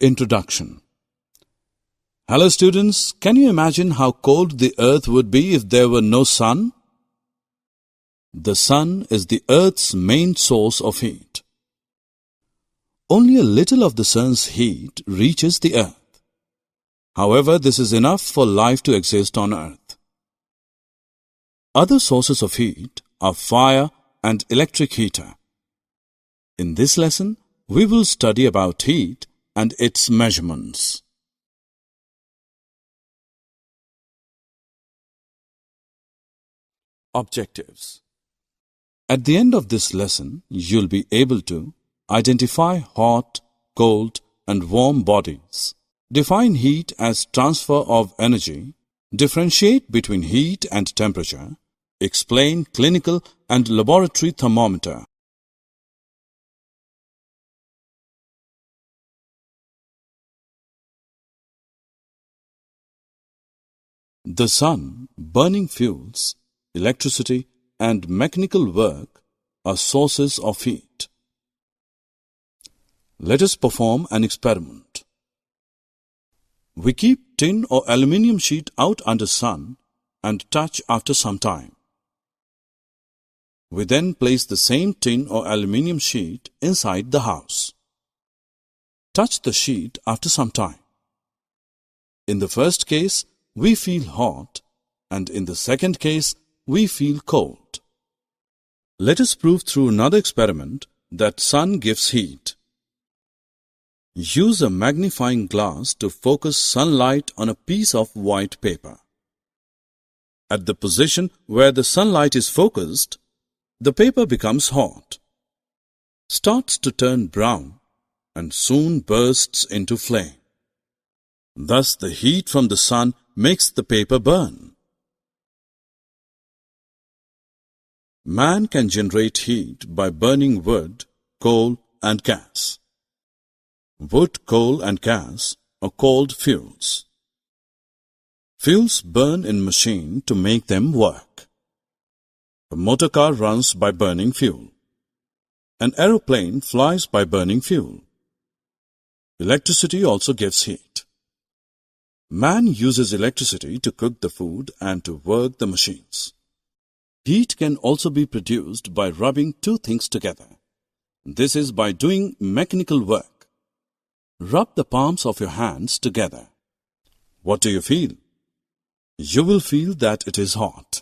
Introduction. Hello students, can you imagine how cold the earth would be if there were no sun? The sun is the earth's main source of heat. Only a little of the sun's heat reaches the earth. However, this is enough for life to exist on earth. Other sources of heat are fire and electric heater. In this lesson, we will study about heat and its measurements. Objectives. At the end of this lesson, you'll be able to identify hot, cold, and warm bodies, define heat as transfer of energy, differentiate between heat and temperature, explain clinical and laboratory thermometer. The sun, burning fuels, electricity, and mechanical work are sources of heat. Let us perform an experiment. We keep tin or aluminium sheet out under sun and touch after some time. We then place the same tin or aluminium sheet inside the house. Touch the sheet after some time. In the first case, we feel hot, and in the second case, we feel cold. Let us prove through another experiment that sun gives heat. Use a magnifying glass to focus sunlight on a piece of white paper. At the position where the sunlight is focused, the paper becomes hot, starts to turn brown, and soon bursts into flame. Thus, the heat from the sun makes the paper burn. Man can generate heat by burning wood, coal, and gas. Wood, coal, and gas are called fuels. Fuels burn in machine to make them work. A motor car runs by burning fuel. An aeroplane flies by burning fuel. Electricity also gives heat. Man uses electricity to cook the food and to work the machines. Heat can also be produced by rubbing two things together. This is by doing mechanical work. Rub the palms of your hands together. What do you feel? You will feel that it is hot.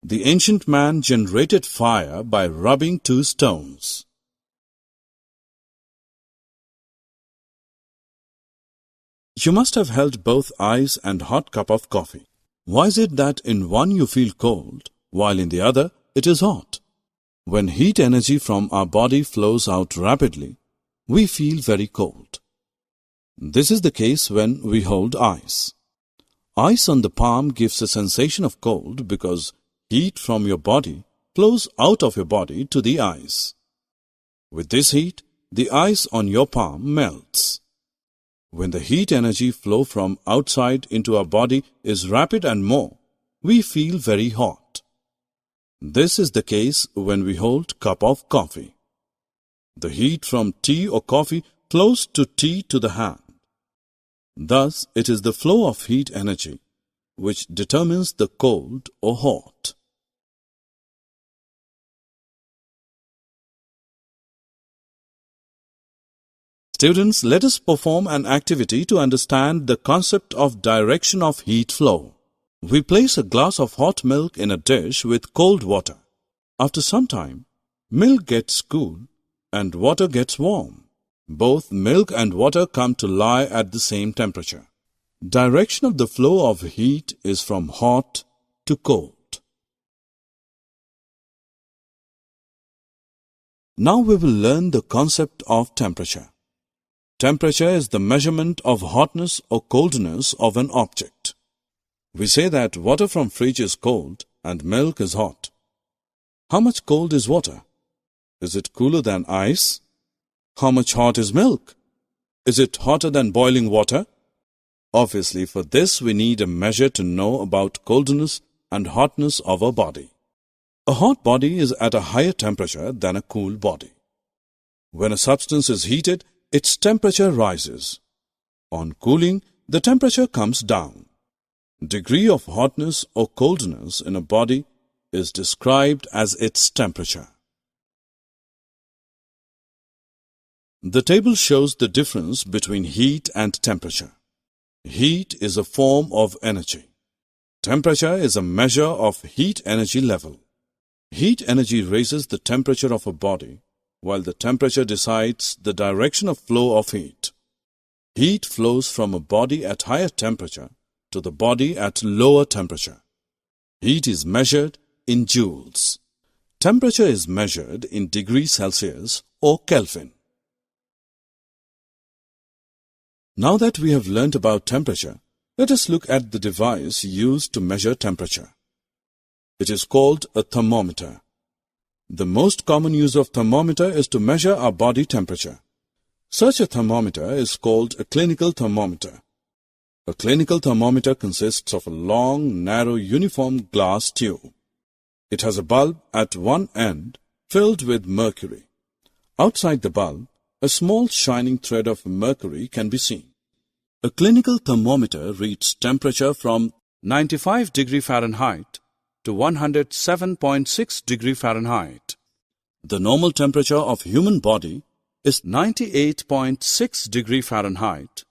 The ancient man generated fire by rubbing two stones. You must have held both ice and hot cup of coffee. Why is it that in one you feel cold, while in the other it is hot? When heat energy from our body flows out rapidly, we feel very cold. This is the case when we hold ice. Ice on the palm gives a sensation of cold because heat from your body flows out of your body to the ice. With this heat, the ice on your palm melts. When the heat energy flow from outside into our body is rapid and more, we feel very hot. This is the case when we hold cup of coffee. The heat from tea or coffee flows to tea to the hand. Thus, it is the flow of heat energy which determines the cold or hot. Students, let us perform an activity to understand the concept of direction of heat flow. We place a glass of hot milk in a dish with cold water. After some time, milk gets cool and water gets warm. Both milk and water come to lie at the same temperature. Direction of the flow of heat is from hot to cold. Now we will learn the concept of temperature. Temperature is the measurement of hotness or coldness of an object. We say that water from fridge is cold and milk is hot. How much cold is water? Is it cooler than ice? How much hot is milk? Is it hotter than boiling water? Obviously, for this we need a measure to know about coldness and hotness of a body. A hot body is at a higher temperature than a cool body. When a substance is heated, its temperature rises. On cooling, the temperature comes down. Degree of hotness or coldness in a body is described as its temperature. The table shows the difference between heat and temperature. Heat is a form of energy. Temperature is a measure of heat energy level. Heat energy raises the temperature of a body, while the temperature decides the direction of flow of heat. Heat flows from a body at higher temperature to the body at lower temperature. Heat is measured in joules. Temperature is measured in degrees Celsius or Kelvin. Now that we have learnt about temperature, let us look at the device used to measure temperature. It is called a thermometer. The most common use of thermometer is to measure our body temperature. Such a thermometer is called a clinical thermometer. A clinical thermometer consists of a long, narrow, uniform glass tube. It has a bulb at one end filled with mercury. Outside the bulb, a small shining thread of mercury can be seen. A clinical thermometer reads temperature from 95 degree Fahrenheit to 107.6 degree Fahrenheit. The normal temperature of human body is 98.6 degree Fahrenheit.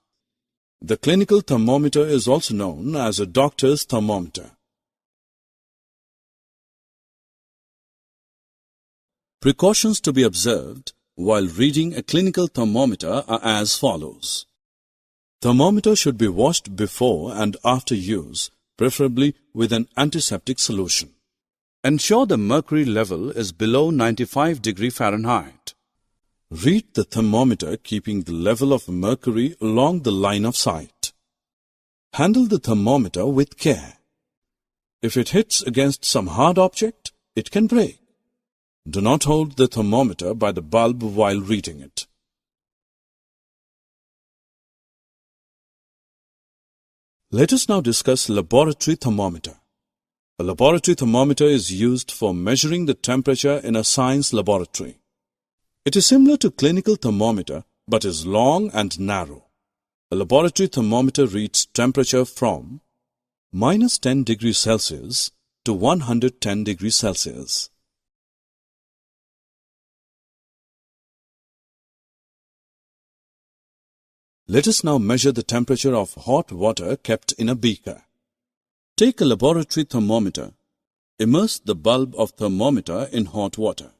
The clinical thermometer is also known as a doctor's thermometer. Precautions to be observed while reading a clinical thermometer are as follows. Thermometer should be washed before and after use, preferably with an antiseptic solution. Ensure the mercury level is below 95 degree Fahrenheit. Read the thermometer keeping the level of mercury along the line of sight. Handle the thermometer with care. If it hits against some hard object, it can break. Do not hold the thermometer by the bulb while reading it. Let us now discuss laboratory thermometer. A laboratory thermometer is used for measuring the temperature in a science laboratory. It is similar to clinical thermometer but is long and narrow. A laboratory thermometer reads temperature from -10 degrees Celsius to 110 degrees Celsius. Let us now measure the temperature of hot water kept in a beaker. Take a laboratory thermometer. Immerse the bulb of thermometer in hot water.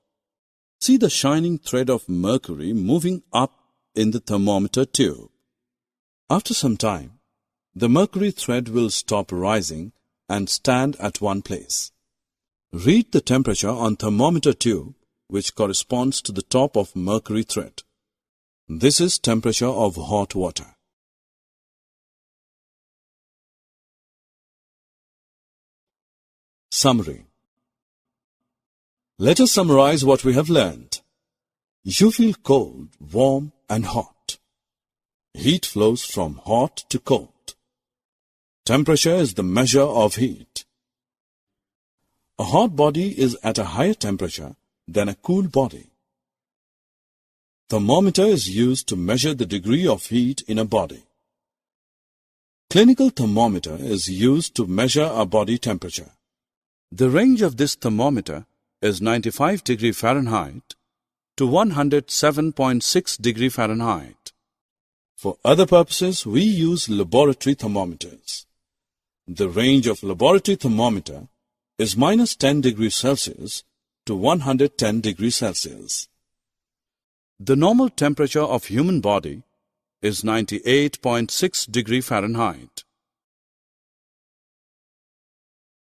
See the shining thread of mercury moving up in the thermometer tube. After some time, the mercury thread will stop rising and stand at one place. Read the temperature on thermometer tube, which corresponds to the top of mercury thread. This is temperature of hot water. Summary. Let us summarize what we have learned. You feel cold, warm and hot. Heat flows from hot to cold. Temperature is the measure of heat. A hot body is at a higher temperature than a cool body. Thermometer is used to measure the degree of heat in a body. Clinical thermometer is used to measure a body temperature. The range of this thermometer is 95 degree Fahrenheit to 107.6 degree Fahrenheit. For other purposes, we use laboratory thermometers. The range of laboratory thermometer is -10 degrees Celsius to 110 degrees Celsius. The normal temperature of human body is 98.6 degree Fahrenheit.